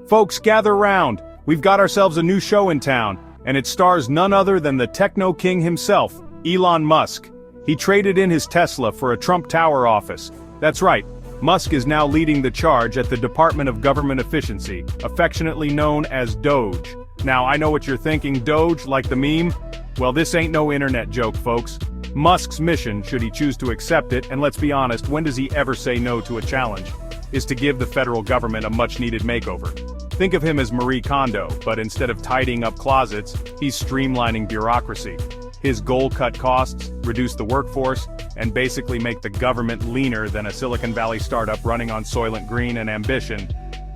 Folks, gather round. We've got ourselves a new show in town, and it stars none other than the techno king himself, Elon Musk. He traded in his Tesla for a Trump Tower office. That's right, Musk is now leading the charge at the Department of Government Efficiency, affectionately known as Doge. Now, I know what you're thinking, Doge, like the meme? Well, this ain't no internet joke, folks. Musk's mission, should he choose to accept it, and let's be honest, when does he ever say no to a challenge, is to give the federal government a much-needed makeover. Think of him as Marie Kondo, but instead of tidying up closets, he's streamlining bureaucracy. His goal: cut costs, reduce the workforce, and basically make the government leaner than a Silicon Valley startup running on Soylent Green and ambition.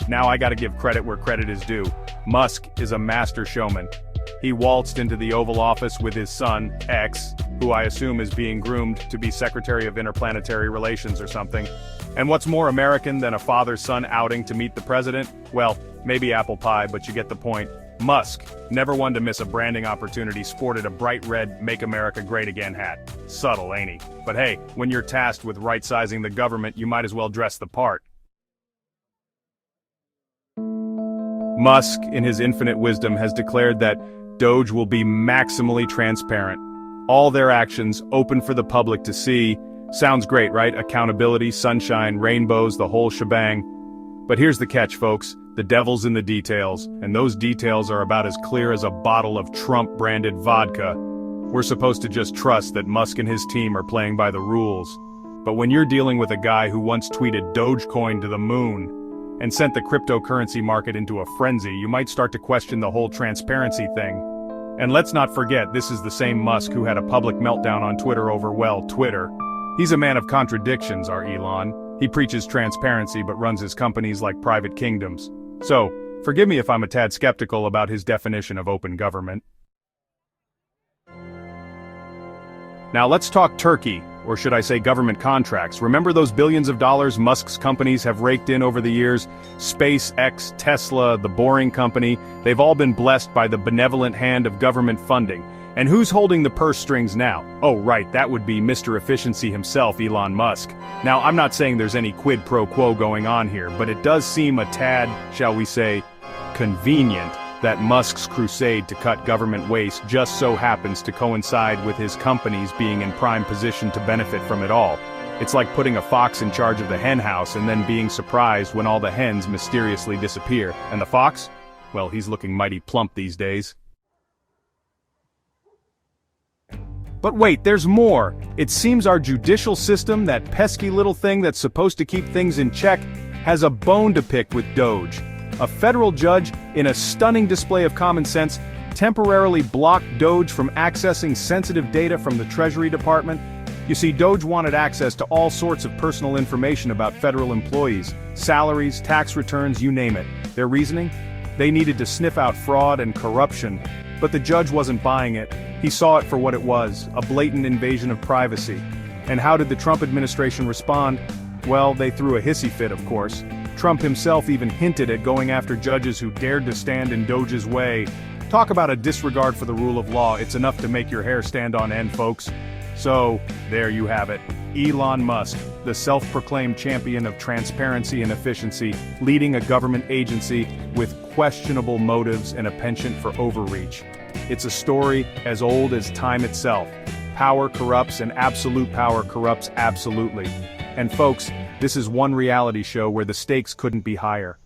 Now I gotta give credit where credit is due. Musk is a master showman. He waltzed into the Oval Office with his son, X, who I assume is being groomed to be Secretary of Interplanetary Relations or something. And what's more American than a father-son outing to meet the president? Well, maybe apple pie, but you get the point. Musk, never one to miss a branding opportunity, sported a bright red "Make America Great Again" hat. Subtle, ain't he? But hey, when you're tasked with right-sizing the government, you might as well dress the part. Musk, in his infinite wisdom, has declared that Doge will be maximally transparent. All their actions open for the public to see. Sounds great, right? Accountability, sunshine, rainbows, the whole shebang. But here's the catch, folks. The devil's in the details, and those details are about as clear as a bottle of Trump-branded vodka. We're supposed to just trust that Musk and his team are playing by the rules. But when you're dealing with a guy who once tweeted Dogecoin to the moon and sent the cryptocurrency market into a frenzy, you might start to question the whole transparency thing. And let's not forget, this is the same Musk who had a public meltdown on Twitter over, well, Twitter. He's a man of contradictions, our Elon. He preaches transparency but runs his companies like private kingdoms. So, forgive me if I'm a tad skeptical about his definition of open government. Now let's talk Turkey, or should I say government contracts. Remember those billions of dollars Musk's companies have raked in over the years? SpaceX, Tesla, the Boring Company, they've all been blessed by the benevolent hand of government funding. And who's holding the purse strings now? Oh right, that would be Mr. Efficiency himself, Elon Musk. Now I'm not saying there's any quid pro quo going on here, but it does seem a tad, shall we say, convenient that Musk's crusade to cut government waste just so happens to coincide with his companies being in prime position to benefit from it all. It's like putting a fox in charge of the hen house and then being surprised when all the hens mysteriously disappear. And the fox? Well, he's looking mighty plump these days. But wait, there's more. It seems our judicial system, that pesky little thing that's supposed to keep things in check, has a bone to pick with Doge. A federal judge, in a stunning display of common sense, temporarily blocked Doge from accessing sensitive data from the Treasury Department. You see, Doge wanted access to all sorts of personal information about federal employees, salaries, tax returns, you name it. Their reasoning? They needed to sniff out fraud and corruption. But the judge wasn't buying it. He saw it for what it was, a blatant invasion of privacy. And how did the Trump administration respond? Well, they threw a hissy fit, of course. Trump himself even hinted at going after judges who dared to stand in Doge's way. Talk about a disregard for the rule of law. It's enough to make your hair stand on end, folks. So, there you have it. Elon Musk, the self-proclaimed champion of transparency and efficiency, leading a government agency with questionable motives and a penchant for overreach. It's a story as old as time itself. Power corrupts, and absolute power corrupts absolutely. And folks, this is one reality show where the stakes couldn't be higher.